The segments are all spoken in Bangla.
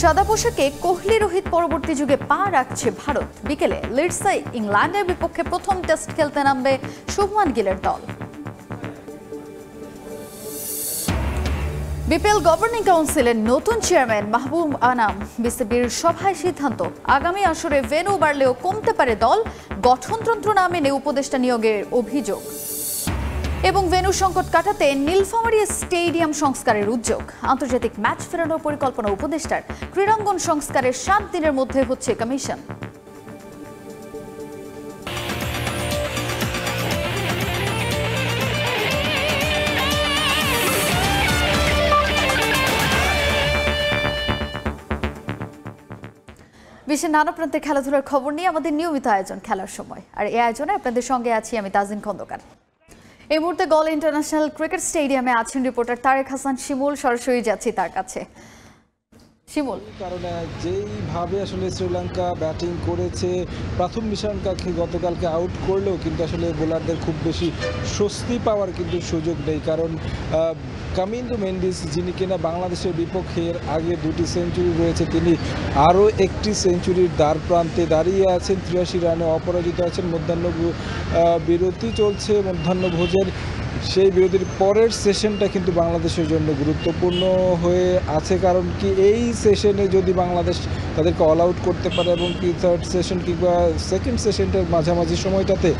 সাদা পোশাকে কোহলি রোহিত পরবর্তী যুগে পা রাখছে ভারত। বিকেলে লিডসে ইংল্যান্ডের বিপক্ষে প্রথম টেস্ট খেলতে নামবে শুভমান গিলের দল। বিপিএল গভর্নিং কাউন্সিলের নতুন চেয়ারম্যান মাহবুব আনাম বিসিবির সভায় সিদ্ধান্ত, আগামী আসরে ভেন্যু বাড়লেও কমতে পারে দল। গঠনতন্ত্র না মেনে উপদেষ্টা নিয়োগের অভিযোগ এবং ভেন্যু সংকট কাটাতে নীলফামারী স্টেডিয়াম সংস্কারের উদ্যোগ। আন্তর্জাতিক ম্যাচ ফেরানোর পরিকল্পনা উপদেষ্টার। ক্রীড়াঙ্গন সংস্কারের 7 দিনের মধ্যে হচ্ছে কমিশন। বিশ্বের নানা প্রান্তের খেলাধুলার খবর নিয়ে আমাদের নিয়মিত আয়োজন খেলার সময়, আর এই আয়োজনে আপনাদের সঙ্গে আছি আমি তাজিন খন্দকার। এই মুহূর্তে গল ইন্টারন্যাশনাল ক্রিকেট স্টেডিয়ামে আছেন রিপোর্টার তারেক হাসান শিমুল। সরাসরি যাচ্ছি তার কাছে। শিমুল, কারণে যেইভাবে আসলে শ্রীলঙ্কা ব্যাটিং করেছে, প্রথম নিশানকাকে গতকালকে আউট করলেও কিন্তু আসলে বোলারদের খুব বেশি স্বস্তি পাওয়ার কিন্তু সুযোগ নেই। কারণ কামিন্দু মেন্ডিস, যিনি কিনা বাংলাদেশের বিপক্ষে এর আগে 2টি সেঞ্চুরি রয়েছে, তিনি আরও একটি সেঞ্চুরির দ্বার প্রান্তে দাঁড়িয়ে আছেন। 83 রানে অপরাজিত আছেন। মধ্যাহ্ন বিরতি চলছে, মধ্যাহ্নভোজের সেই বিরতির পরের সেশনটা কিন্তু বাংলাদেশের জন্য গুরুত্বপূর্ণ হয়ে আছে। কারণ কি, এই সেশনে যদি বাংলাদেশ তাদেরকে অল আউট করতে পারে এবং কি থার্ড সেশন কিংবা সেকেন্ড সেশনটার মাঝামাঝি সময়টাতে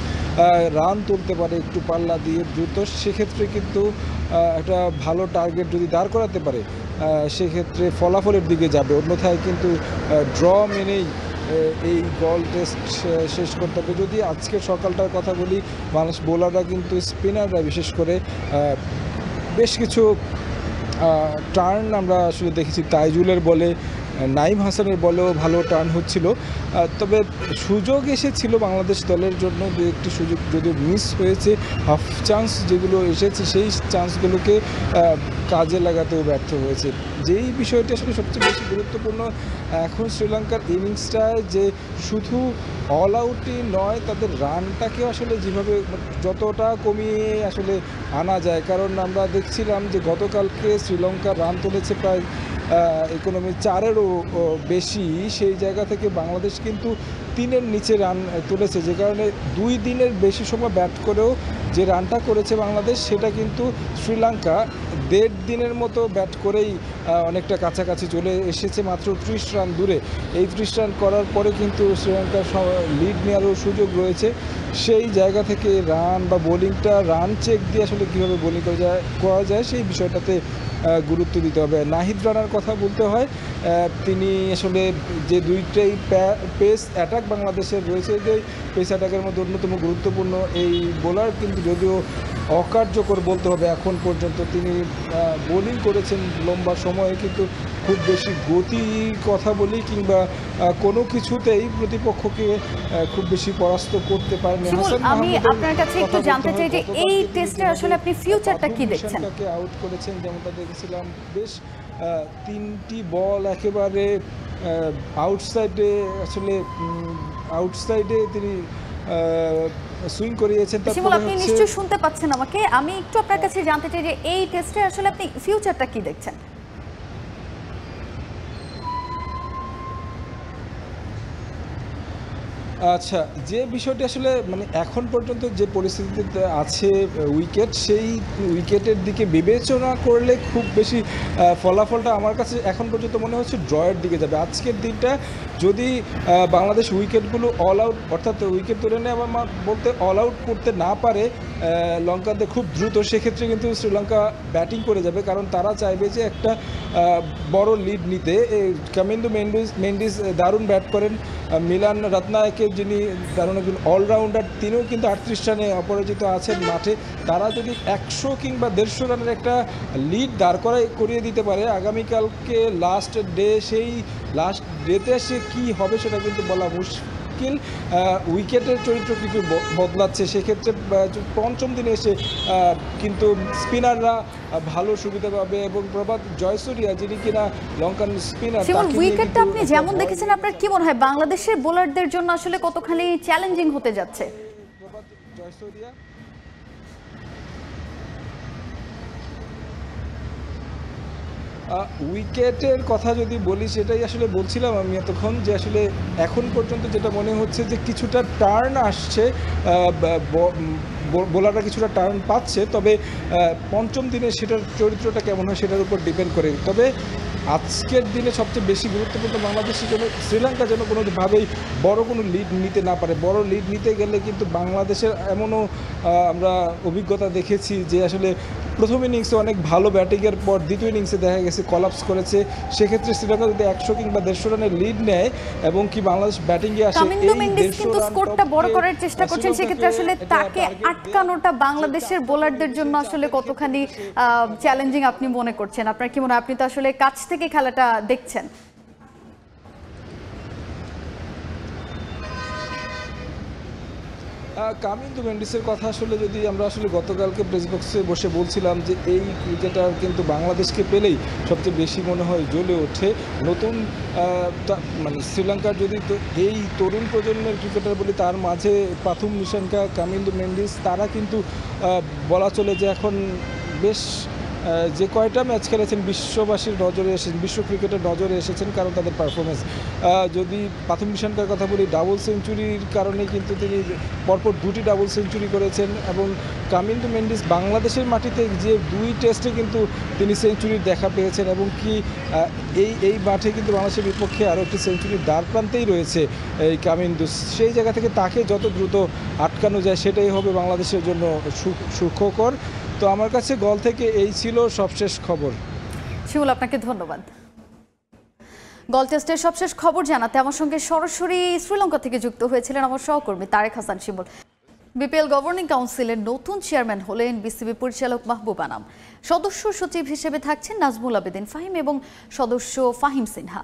রান তুলতে পারে একটু পাল্লা দিয়ে দ্রুত, সেক্ষেত্রে কিন্তু একটা ভালো টার্গেট যদি দাঁড় করাতে পারে সেক্ষেত্রে ফলাফলের দিকে যাবে। অন্যথায় কিন্তু ড্র মেনেই এই গল টেস্ট শেষ করতে হবে। যদি আজকের সকালটার কথা বলি, বাংলাদেশ বোলাররা কিন্তু স্পিনাররা বিশেষ করে বেশ কিছু টার্ন আমরা আসলে দেখেছি। তাইজুলের বলে, নাইম হাসানের বলেও ভালো টার্ন হচ্ছিল। তবে সুযোগ এসেছিল বাংলাদেশ দলের জন্য, দু একটি সুযোগ যদিও মিস হয়েছে। হাফ চান্স যেগুলো এসেছে সেই চান্সগুলোকে কাজে লাগাতেও ব্যর্থ হয়েছে। যেই বিষয়টি আসলে সবচেয়ে বেশি গুরুত্বপূর্ণ এখন শ্রীলঙ্কার ইনিংসটায়, যে শুধু অল আউটই নয়, তাদের রানটাকে আসলে যেভাবে যতটা কমিয়ে আসলে আনা যায়। কারণ আমরা দেখছিলাম যে গতকালকে শ্রীলঙ্কা রান তুলেছে প্রায় ইকোনমি 4-এরও বেশি। সেই জায়গা থেকে বাংলাদেশ কিন্তু 3-এর নিচে রান তুলেছে, যে কারণে 2 দিনের বেশি সময় ব্যাট করেও যে রানটা করেছে বাংলাদেশ, সেটা কিন্তু শ্রীলঙ্কা 1.5 দিনের মতো ব্যাট করেই অনেকটা কাছাকাছি চলে এসেছে, মাত্র 30 রান দূরে। এই 30 রান করার পরে কিন্তু শ্রীলঙ্কার লিড নেওয়ারও সুযোগ রয়েছে। সেই জায়গা থেকে রান বা বোলিংটা, রান চেক দিয়ে আসলে কীভাবে বোলিং করা যায় সেই বিষয়টাতে গুরুত্ব দিতে হবে। নাহিদ রানার কথা বলতে হয়, তিনি আসলে যে 2টাই পেস অ্যাটাক বাংলাদেশের রয়েছে, যে পেস অ্যাটাকের মধ্যে অন্যতম গুরুত্বপূর্ণ এই বোলার কিন্তু যদিও অকার্যকর বলতে হবে এখন পর্যন্ত। তিনি বোলিং করেছেন লম্বা সময়ে, কিন্তু খুব বেশি গতির কথা বলি কিংবা কোনো কিছুতেই প্রতিপক্ষকে খুব বেশি পরাস্ত করতে পারেনি। আমি আপনার কাছে একটু জানতে চাই যে এই টেস্টে আসলে আপনি ফিউচারটা কি দেখছেন? আউট করেছেন, যেমনটা দেখেছিলাম, বেশ 3টি বল একেবারে আউটসাইডে, আসলে আউটসাইডে তিনি সুইং করিয়েছেন। আপনি নিশ্চয়ই শুনতে পাচ্ছেন আমাকে। আমি একটু আপনার কাছে জানতে চাই যে এই টেস্টে আসলে আপনি ফিউচারটা কি দেখছেন? আচ্ছা, যে বিষয়টি আসলে মানে এখন পর্যন্ত যে পরিস্থিতিতে আছে উইকেট, সেই উইকেটের দিকে বিবেচনা করলে খুব বেশি ফলাফলটা আমার কাছে এখন পর্যন্ত মনে হচ্ছে ড্রয়ের দিকে যাবে। আজকের দিনটা যদি বাংলাদেশ উইকেটগুলো অল আউট, অর্থাৎ উইকেট তুলে নেওয়া বলতে অল আউট করতে না পারে লঙ্কাতে খুব দ্রুত, সেক্ষেত্রে কিন্তু শ্রীলঙ্কা ব্যাটিং করে যাবে। কারণ তারা চাইবে যে একটা বড় লিড নিতে। কামিন্দু মেন্ডিস দারুণ ব্যাট করেন। মিলান রত্নায়কে, যিনি দারুণ একজন অলরাউন্ডার, তিনিও কিন্তু 38 রানে অপরাজিত আছেন মাঠে। তারা যদি 100 কিংবা 150 রানের একটা লিড দাঁড় করিয়ে দিতে পারে আগামীকালকে লাস্ট ডে, সেই লাস্ট ডেতে সে কী হবে সেটা কিন্তু বলা মুশকিল। উইকেটের চরিত্র কিছু বদলাচ্ছে, সেক্ষেত্রে পঞ্চম দিনে এসে কিন্তু স্পিনাররা ভালো সুবিধা পাবে এবং প্রভাত জয়সূরিয়া, যিনি কিনা লঙ্কান স্পিনার, উইকেটটা আপনি যেমন দেখেছেন, আপনার কি মনে হয় বাংলাদেশের বোলারদের জন্য আসলে কতখানি চ্যালেঞ্জিং হতে যাচ্ছে? প্রভাত জয়সূরিয়া উইকেটের কথা যদি বলি সেটাই আসলে বলছিলাম আমি এতক্ষণ, যে আসলে এখন পর্যন্ত যেটা মনে হচ্ছে যে কিছুটা টার্ন আসছে, বোলাররা কিছুটা টার্ন পাচ্ছে, তবে পঞ্চম দিনে সেটার চরিত্রটা কেমন হয় সেটার উপর ডিপেন্ড করে। তবে আজকের দিনে সবচেয়ে বেশি গুরুত্বপূর্ণ বাংলাদেশের জন্য শ্রীলঙ্কা যেন কোনোভাবেই বড় কোনো লিড নিতে না পারে। বড় লিড নিতে গেলে কিন্তু বাংলাদেশের এমনও আমরা অভিজ্ঞতা দেখেছি যে আসলে প্রথম ইনিংসে অনেক ভালো ব্যাটিংয়ের পর দ্বিতীয় ইনিংসে দেখা গেছে কলাপস করেছে। সেক্ষেত্রে শ্রীলঙ্কা যদি 100 কিংবা 150 রানের লিড নেয় এবং কি বাংলাদেশ ব্যাটিংয়ে আসে, কামিন্দু মেন্ডিস কিন্তু স্কোরটা বড় করার চেষ্টা করছেন, সেক্ষেত্রে আসলে তাকে আটকানোটা বাংলাদেশের বোলারদের জন্য আসলে কতখানি চ্যালেঞ্জিং আপনি মনে করছেন? আপনার কি মনে হয়? আপনি তো আসলে কাছ থেকে খেলাটা দেখছেন। কামিন্দু মেন্ডিসের কথা আসলে যদি আমরা আসলে গতকালকে প্রেস বক্সে বসে বলছিলাম যে এই ক্রিকেটার কিন্তু বাংলাদেশকে পেলেই সবচেয়ে বেশি মনে হয় জ্বলে ওঠে। নতুন মানে শ্রীলঙ্কার যদি এই তরুণ প্রজন্মের ক্রিকেটার বলি, তার মাঝে প্রাথম নিশাঙ্কা, কামিন্দু মেন্ডিস, তারা কিন্তু বলা চলে যে এখন বেশ যে কয়টা ম্যাচ খেলেছেন বিশ্ববাসীর নজরে এসেছেন, বিশ্ব ক্রিকেটের নজরে এসেছেন, কারণ তাদের পারফরমেন্স। যদি প্রাথম নিশানকার কথা বলি, ডাবল সেঞ্চুরির কারণে কিন্তু তিনি পরপর 2টি ডাবল সেঞ্চুরি করেছেন। এবং কামিন্দু মেন্ডিস বাংলাদেশের মাটিতে যে 2 টেস্টে কিন্তু তিনি সেঞ্চুরির দেখা পেয়েছেন, এবং কি এই মাঠে কিন্তু বাংলাদেশের বিপক্ষে আরও একটি সেঞ্চুরির দ্বার প্রান্তেই রয়েছে এই কামিন্দু। সেই জায়গা থেকে তাকে যত দ্রুত আটকানো যায় সেটাই হবে বাংলাদেশের জন্য সুখকর। তো আমার কাছে গল থেকে এই ছিল সবশেষ খবর। শিমুল, আপনাকে ধন্যবাদ। গল টেস্টের সবশেষ খবর জানাতে আমার সঙ্গে সরাসরি শ্রীলঙ্কা থেকে যুক্ত হয়েছিলেন আমার সহকর্মী তারেক হাসান শিমুল। বিপিএল গভর্নিং কাউন্সিলের নতুন চেয়ারম্যান হলেন বিসিবি পরিচালক মাহবুব আনাম। সদস্য সচিব হিসেবে থাকছেন নাজমুল আবেদিন ফাহিম এবং সদস্য ফাহিম সিনহা।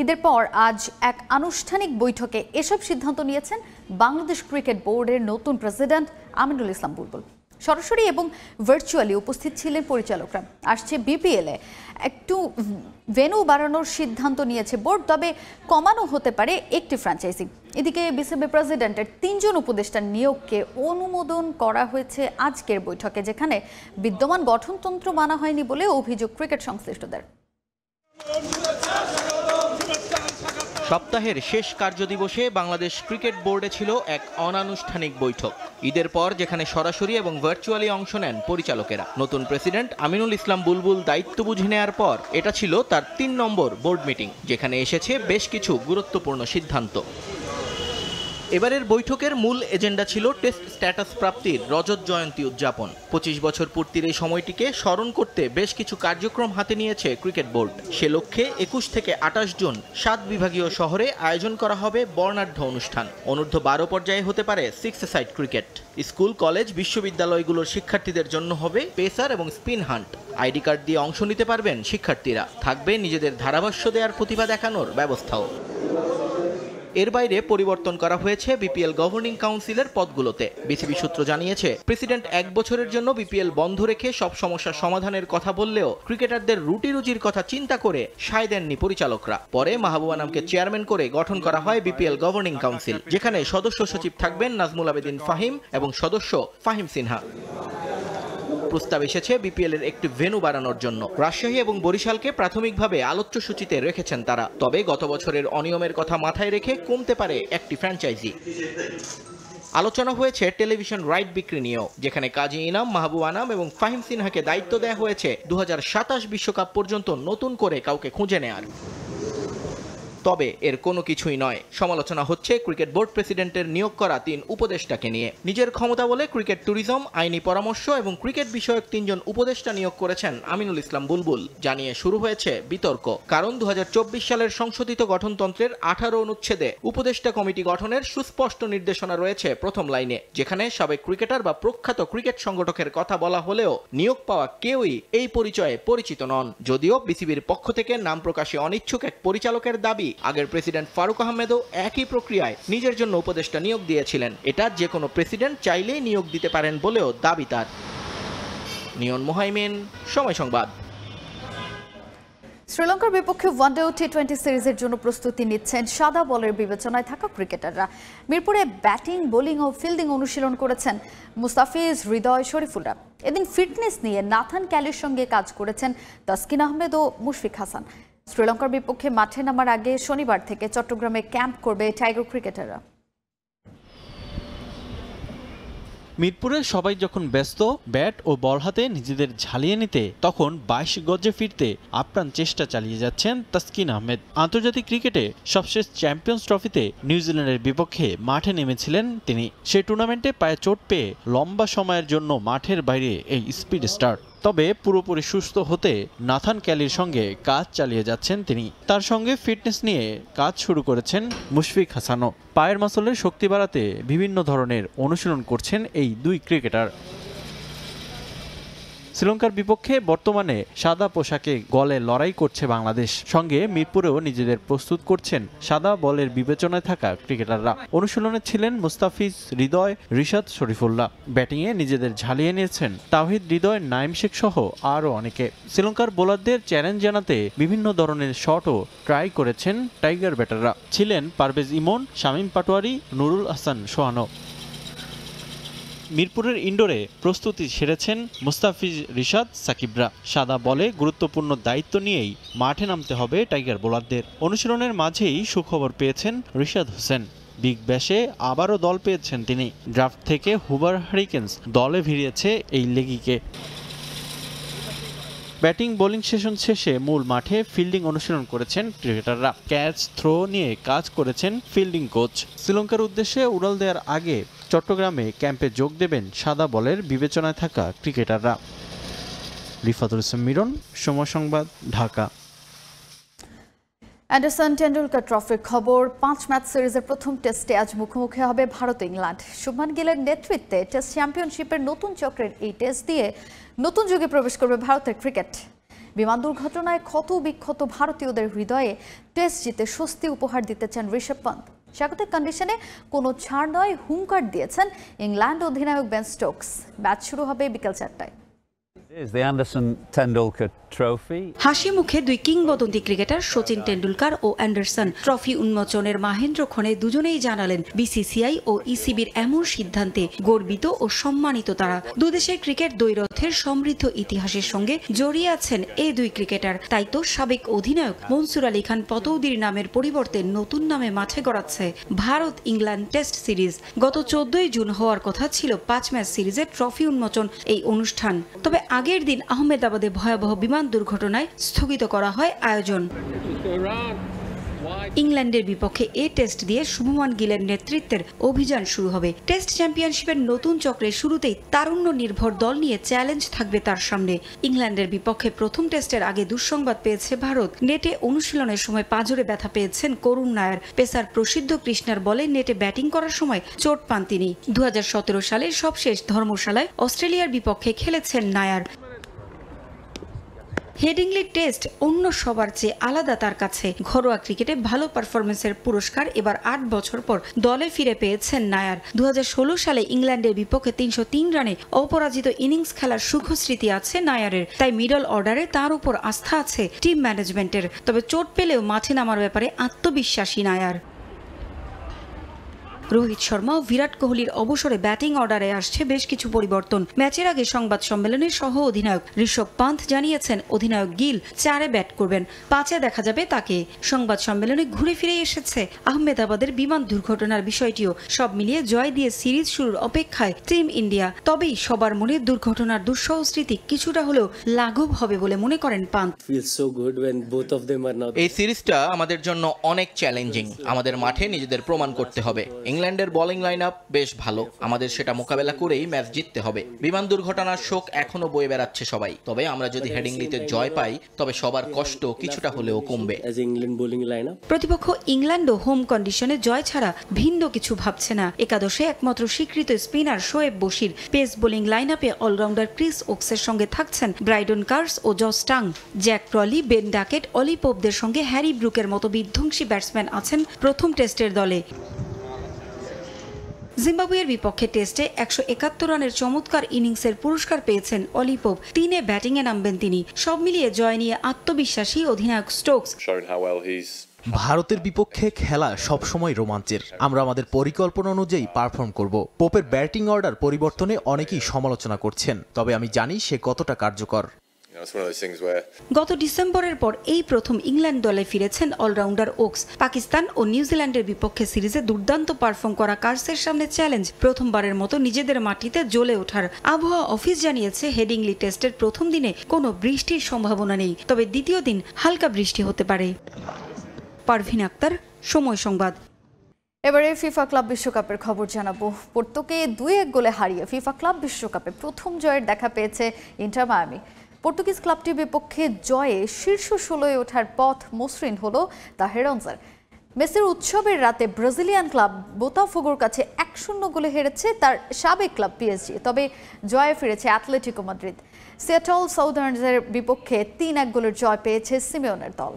ঈদের পর আজ এক আনুষ্ঠানিক বৈঠকে এসব সিদ্ধান্ত নিয়েছেন বাংলাদেশ ক্রিকেট বোর্ডের নতুন প্রেসিডেন্ট আমিনুল ইসলাম বুলবুল। সরাসরি এবং ভার্চুয়ালি উপস্থিত ছিলেন পরিচালকরা। আসছে বিপিএলে একটু ভেন্যু বাড়ানোর সিদ্ধান্ত নিয়েছে বোর্ড, তবে কমানো হতে পারে একটি ফ্র্যাঞ্চাইজি। এদিকে বিসিবি প্রেসিডেন্টের 3 জন উপদেষ্টার নিয়োগকে অনুমোদন করা হয়েছে আজকের বৈঠকে, যেখানে বিদ্যমান গঠনতন্ত্র মানা হয়নি বলে অভিযোগ ক্রিকেট সংশ্লিষ্টদের। সপ্তাহের শেষ কার্যদিবসে বাংলাদেশ ক্রিকেট বোর্ডে ছিল এক অনানুষ্ঠানিক বৈঠক। ঈদের পর যেখানে সরাসরি এবং ভার্চুয়ালি অংশ নেন পরিচালকেরা। নতুন প্রেসিডেন্ট আমিনুল ইসলাম বুলবুল দায়িত্ব বুঝে নেওয়ার পর এটা ছিল তার 3 নম্বর বোর্ড মিটিং, যেখানে এসেছে বেশ কিছু গুরুত্বপূর্ণ সিদ্ধান্ত। এবারের বৈঠকের মূল এজেন্ডা ছিল টেস্ট স্ট্যাটাস প্রাপ্তির রজত জয়ন্তী উদযাপন। 25 বছর পূর্তির এই সময়টিকে স্মরণ করতে বেশ কিছু কার্যক্রম হাতে নিয়েছে ক্রিকেট বোর্ড। সে লক্ষ্যে 21 থেকে 28 জুন 7 বিভাগীয় শহরে আয়োজন করা হবে বর্ণাঢ্য অনুষ্ঠান। অনূর্ধ্ব 12 পর্যায়ে হতে পারে 6 সাইড ক্রিকেট। স্কুল, কলেজ, বিশ্ববিদ্যালয়গুলোর শিক্ষার্থীদের জন্য হবে পেসার এবং স্পিন হান্ট। আইডি কার্ড দিয়ে অংশ নিতে পারবেন শিক্ষার্থীরা। থাকবে নিজেদের ধারাভাষ্য দেওয়ার প্রতিভা দেখানোর ব্যবস্থাও। এর বাইরে পরিবর্তন করা হয়েছে বিপিএল গভর্নিং কাউন্সিলের পদগুলোতে। বিসিবি সূত্র জানিয়েছে, প্রেসিডেন্ট 1 বছরের জন্য বিপিএল বন্ধ রেখে সব সমস্যার সমাধানের কথা বললেও ক্রিকেটারদের রুটি রুজির কথা চিন্তা করে সায় দেননি পরিচালকরা। পরে মাহবুব আনামকে চেয়ারম্যান করে গঠন করা হয় বিপিএল গভর্নিং কাউন্সিল, যেখানে সদস্য সচিব থাকবেন নাজমুল আবেদিন ফাহিম এবং সদস্য ফাহিম সিনহা। প্রস্তাব এসেছে বিপিএল এর একটি ভেন্যু বাড়ানোর জন্য। রাজশাহী এবং বরিশালকে প্রাথমিকভাবে আলোচ্য সূচিতে রেখেছেন তারা। তবে গত বছরের অনিয়মের কথা মাথায় রেখে কমতে পারে একটি ফ্র্যাঞ্চাইজি। আলোচনা হয়েছে টেলিভিশন রাইট বিক্রি নিয়েও, যেখানে কাজী ইনাম, মাহবুব আনাম এবং ফাহিম সিনহাকে দায়িত্ব দেওয়া হয়েছে 2027 বিশ্বকাপ পর্যন্ত নতুন করে কাউকে খুঁজে নেয়ার। তবে এর কোনো কিছুই নয়। সমালোচনা হচ্ছে ক্রিকেট বোর্ড প্রেসিডেন্টের নিয়োগ করা 3 উপদেষ্টাকে নিয়ে। নিজের ক্ষমতা বলে ক্রিকেট ট্যুরিজম, আইনি পরামর্শ এবং ক্রিকেট বিষয়ক 3 জন উপদেষ্টা নিয়োগ করেছেন আমিনুল ইসলাম বুলবুল। জানিয়ে শুরু হয়েছে বিতর্ক, কারণ 2024 সালের সংশোধিত গঠনতন্ত্রের 18 অনুচ্ছেদে উপদেষ্টা কমিটি গঠনের সুস্পষ্ট নির্দেশনা রয়েছে প্রথম লাইনে, যেখানে সাবেক ক্রিকেটার বা প্রখ্যাত ক্রিকেট সংগঠকের কথা বলা হলেও নিয়োগ পাওয়া কেউই এই পরিচয়ে পরিচিত নন। যদিও বিসিবির পক্ষ থেকে নাম প্রকাশে অনিচ্ছুক এক পরিচালকের দাবি, আগের প্রেসিডেন্ট ফারুক আহমেদও একই প্রক্রিয়ায় নিজের জন্য উপদেষ্টা নিয়োগ দিয়েছিলেন। এটা যে কোনো প্রেসিডেন্ট চাইলেই নিয়োগ দিতে পারেন বলেও দাবি তার। নিয়ন মোহাইমিন, সময় সংবাদ। শ্রীলঙ্কার বিপক্ষে ওয়ানডে ও টি-20 সিরিজের জন্য প্রস্তুতি নিচ্ছেন সাদা বলের বিবেচনায় থাকা ক্রিকেটাররা। মিরপুরে ব্যাটিং, বোলিং ও ফিল্ডিং অনুশীলন করেছেন মুস্তাফিজ, হৃদয়, শরীফুলরা। এদিন ফিটনেস নিয়ে নাথান ক্যালির সঙ্গে কাজ করেছেন তাসকিন আহমেদ ও মুশফিক হাসান। শ্রীলঙ্কার বিপক্ষে মাঠে নামার আগে শনিবার থেকে চট্টগ্রামে ক্যাম্প করবে টাইগার ক্রিকেটাররা। মিরপুরের সবাই যখন ব্যস্ত ব্যাট ও বল হাতে নিজেদের ঝালিয়ে নিতে, তখন 22 গজে ফিরতে আপ্রাণ চেষ্টা চালিয়ে যাচ্ছেন তাসকিন আহমেদ। আন্তর্জাতিক ক্রিকেটে সবশেষ চ্যাম্পিয়ন্স ট্রফিতে নিউজিল্যান্ডের বিপক্ষে মাঠে নেমেছিলেন তিনি। সেই টুর্নামেন্টে পায়ে চোট পেয়ে লম্বা সময়ের জন্য মাঠের বাইরে এই স্পিড স্টার। তবে পুরোপুরি সুস্থ হতে নাথান ক্যালির সঙ্গে কাজ চালিয়ে যাচ্ছেন তিনি। তার সঙ্গে ফিটনেস নিয়ে কাজ শুরু করেছেন মুশফিক হাসানও। পায়ের মাসলের শক্তি বাড়াতে বিভিন্ন ধরনের অনুশীলন করছেন এই দুই ক্রিকেটার। শ্রীলঙ্কার বিপক্ষে বর্তমানে সাদা পোশাকে গলে লড়াই করছে বাংলাদেশ। সঙ্গে মিরপুরেও নিজেদের প্রস্তুত করছেন সাদা বলের বিবেচনায় থাকা ক্রিকেটাররা। অনুশীলনে ছিলেন মুস্তাফিজ, হৃদয়, রিশাদ, শরীফুল্লাহ। ব্যাটিংয়ে নিজেদের ঝালিয়ে নিয়েছেন তাওহিদ, হৃদয়, নাইম শেখ সহ আরও অনেকে। শ্রীলঙ্কার বোলারদের চ্যালেঞ্জ জানাতে বিভিন্ন ধরনের শটও ট্রাই করেছেন টাইগার ব্যাটাররা। ছিলেন পারভেজ ইমন, শামীম পাটোয়ারি, নুরুল হাসান সোহানো। মিরপুরের ইনডোরে প্রস্তুতি সেরেছেন মুস্তাফিজ, রিশাদ, সাকিবরা। সাদা বলে গুরুত্বপূর্ণ দায়িত্ব নিয়েই মাঠে নামতে হবে টাইগার বোলারদের। অনুশীলনের মাঝেই সুখবর পেয়েছেন রিশাদ হোসেন। বিগ ব্যাশে আবারও দল পেয়েছেন তিনি। ড্রাফট থেকে হুবার হারিকেন্স দলে ভিড়িয়েছে এই লেগিকে। ব্যাটিং বোলিং সেশন শেষে মূল মাঠে ফিল্ডিং অনুশীলন করেছেন ক্রিকেটাররা। ক্যাচ, থ্রো নিয়ে কাজ করেছেন ফিল্ডিং কোচ। শ্রীলঙ্কার উদ্দেশ্যে উড়াল দেওয়ার আগে চট্টগ্রামে ক্যাম্পে যোগ দেবেন সাদা বলের বিবেচনায় থাকা ক্রিকেটাররা। রিফাতুল ইসলাম মিরন, সময় সংবাদ, ঢাকা। অ্যান্ডারসন টেন্ডুলকার ট্রফির খবর। 5 ম্যাচ সিরিজের প্রথম টেস্টে আজ মুখোমুখি হবে ভারত ইংল্যান্ড। শুভমান গিলের নেতৃত্বে টেস্ট চ্যাম্পিয়নশিপের নতুন চক্রের এই টেস্ট দিয়ে নতুন যুগে প্রবেশ করবে ভারতের ক্রিকেট। বিমান দুর্ঘটনায় ক্ষত বিক্ষত ভারতীয়দের হৃদয়ে টেস্ট জিতে স্বস্তি উপহার দিতে চান ঋষভ পন্ত। স্বাগতিক কন্ডিশনে কোনো ছাড় নয়, হুঙ্কার দিয়েছেন ইংল্যান্ড অধিনায়ক বেন স্টোকস। ম্যাচ শুরু হবে বিকেল 4টায়। হাসি মুখে দুই কিংবদন্তি ক্রিকেটার সচিন টেন্ডুলকার ও অ্যান্ডারসন ট্রফি উন্মোচনের মাহেন্দ্রক্ষণে দুজনেই জানালেন বিসিসিআই ও ইসিবির এমন সিদ্ধান্তে গর্বিত ও সম্মানিত তারা। দুদেশের ক্রিকেট দ্বৈরথের সমৃদ্ধ ইতিহাসের সঙ্গে জড়িয়ে আছেন এই দুই ক্রিকেটার। তাই তো সাবেক অধিনায়ক মনসুর আলী খান পতৌদির নামের পরিবর্তে নতুন নামে মাঠে গড়াচ্ছে ভারত ইংল্যান্ড টেস্ট সিরিজ। গত 14 জুন হওয়ার কথা ছিল 5 ম্যাচ সিরিজের ট্রফি উন্মোচন এই অনুষ্ঠান। তবে আগের দিন আহমেদাবাদে ভয়াবহ বিমান দুর্ঘটনায় স্থগিত করা হয় আয়োজন। ইংল্যান্ডের বিপক্ষে এ টেস্ট দিয়ে শুভমান গিলের নেতৃত্বের অভিযান শুরু হবে। টেস্ট চ্যাম্পিয়নশিপের নতুন চক্রের শুরুতেই তারুণ্য নির্ভর দল নিয়ে চ্যালেঞ্জ থাকবে তার সামনে। ইংল্যান্ডের বিপক্ষে প্রথম টেস্টের আগে দুঃসংবাদ পেয়েছে ভারত। নেটে অনুশীলনের সময় পাঁজরে ব্যথা পেয়েছেন করুণ নায়ার। পেসার প্রসিদ্ধ কৃষ্ণার বলে নেটে ব্যাটিং করার সময় চোট পান তিনি। 2017 সালের সবশেষ ধর্মশালায় অস্ট্রেলিয়ার বিপক্ষে খেলেছেন নায়ার। হেডিংলি টেস্ট অন্য সবার চেয়ে আলাদা তার কাছে। ঘরোয়া ক্রিকেটে ভালো পারফরমেন্সের পুরস্কার এবার 8 বছর পর দলে ফিরে পেয়েছেন নায়ার। 2016 সালে ইংল্যান্ডের বিপক্ষে 303 রানে অপরাজিত ইনিংস খেলার সুখস্মৃতি আছে নায়ারের। তাই মিডল অর্ডারে তার উপর আস্থা আছে টিম ম্যানেজমেন্টের। তবে চোট পেলেও মাঠে নামার ব্যাপারে আত্মবিশ্বাসী নায়ার। রোহিত শর্মা ও বিরাট কোহলির অবসরে ব্যাটিং অর্ডারে আসছে বেশ কিছু পরিবর্তন। ম্যাচের আগে সংবাদ সম্মেলনে সহ অধিনায়ক ঋষভ পন্ত জানিয়েছেন অধিনায়ক গিল 4-এ ব্যাট করবেন, 5-এ দেখা যাবে তাকে। সংবাদ সম্মেলনে ঘুরে ফিরে এসেছে আহমেদাবাদের বিমান দুর্ঘটনার বিষয়টিও। সব মিলিয়ে জয় দিয়ে সিরিজ শুরুর অপেক্ষায় টিম ইন্ডিয়া। তবেই সবার মনে দুর্ঘটনার দুঃসহ স্মৃতি কিছুটা হলেও লাঘব হবে বলে মনে করেন পন্ত। এই সিরিজটা আমাদের জন্য অনেক চ্যালেঞ্জিং। আমাদের মাঠে নিজেদের প্রমাণ করতে হবে। ইংল্যান্ডের বোলিং লাইন আপ বেশ ভালো, আমাদের সেটা মোকাবেলা করেই ম্যাচ জিততে হবে। বিমান দুর্ঘটনার শোক এখনো বয়ে বেড়াচ্ছে সবাই। তবে আমরা যদি হেডিংলিতে জয় পাই তবে সবার কষ্ট কিছুটা হলেও কমবে। প্রতিপক্ষ ইংল্যান্ডও হোম কন্ডিশনে জয় ছাড়া ভিন্ন কিছু ভাবছে না। একাদশে একমাত্র স্বীকৃত spinner Shoaib Bashir. Pace bowling line আপে অলরাউন্ডার ক্রিস ওকসের সঙ্গে থাকছেন ব্রাইডন কার্স ও Jos Tongue. Zak Crawley, Ben Duckett, Ollie পোপদের সঙ্গে হ্যারি ব্রুকের মতো বিধ্বংসী ব্যাটসম্যান আছেন প্রথম টেস্টের দলে। জিম্বাবুয়ের বিপক্ষে টেস্টে 171 রানের চমৎকার ইনিংসের পুরস্কার পেয়েছেন অলি পোপ। 3-এ ব্যাটিংয়ে নামবেন তিনি। সব মিলিয়ে জয় নিয়ে আত্মবিশ্বাসী অধিনায়ক স্টোকস। ভারতের বিপক্ষে খেলা সবসময় রোমাঞ্চের। আমরা আমাদের পরিকল্পনা অনুযায়ী পারফর্ম করব। পোপের ব্যাটিং অর্ডার পরিবর্তনে অনেকেই সমালোচনা করছেন, তবে আমি জানি সে কতটা কার্যকর। গত ডিসেম্বরের পর এই প্রথম ইংল্যান্ড দলে ফিরেছেন অলরাউন্ডার ওকস। পাকিস্তান ও নিউজিল্যান্ডের বিপক্ষে সিরিজে দুর্দান্ত পারফর্ম করা কার্সের সামনে চ্যালেঞ্জ, প্রথমবারের মতো নিজেদের মাটিতে জ্বলে ওঠার। আবহাওয়া অফিস জানিয়েছে হেডিংলি টেস্টের প্রথম দিনে কোনো বৃষ্টির সম্ভাবনা নেই, তবে দ্বিতীয় দিন হালকা বৃষ্টি হতে পারে। পারভিন আক্তার, সময় সংবাদ। এবারে ফিফা ক্লাব বিশ্বকাপের খবর জানাবো। পোর্তোকে 2-1 গোলে হারিয়ে ফিফা ক্লাব বিশ্বকাপে প্রথম জয়ের দেখা পেয়েছে ইন্টার মায়ামি। পর্তুগিজ ক্লাবটির বিপক্ষে জয়ে শীর্ষ 16-এ ওঠার পথ মসৃণ হলো দ্য হেরন্সের। মেসির উৎসবের রাতে ব্রাজিলিয়ান ক্লাব বোতাফোগোর কাছে 1-0 গোলে হেরেছে তার সাবেক ক্লাব পিএসজি। তবে জয়ে ফিরেছে অ্যাটলেটিকো মাদ্রিদ। সিয়াটল সাউদার্নসের বিপক্ষে 3-1 গোলের জয় পেয়েছে সিমিওনের দল।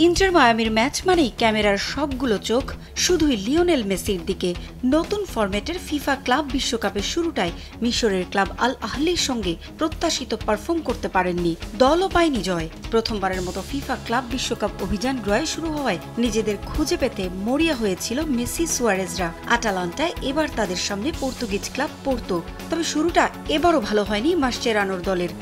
ইন্টার মায়ামির ম্যাচ মানেই ক্যামেরার সবগুলো চোখ শুধুই লিওনেল মেসির দিকে। নতুন ফরম্যাটের ফিফা ক্লাব বিশ্বকাপের শুরুটায় মিশরের ক্লাব আল আহলির সঙ্গে প্রত্যাশিত পারফর্ম করতে পারেননি, দলও পায়নি জয়। প্রথমবারের মতো ফিফা ক্লাব বিশ্বকাপ অভিযান ড্রয়ে শুরু হওয়ায় নিজেদের খুঁজে পেতে মরিয়া হয়েছিল মেসি সুয়ারেজরা। আটালান্টায় এবার তাদের সামনে পর্তুগিজ ক্লাব পোর্তো। তবে শুরুটা এবারও ভালো হয়নি মাসচেরানোর দলের।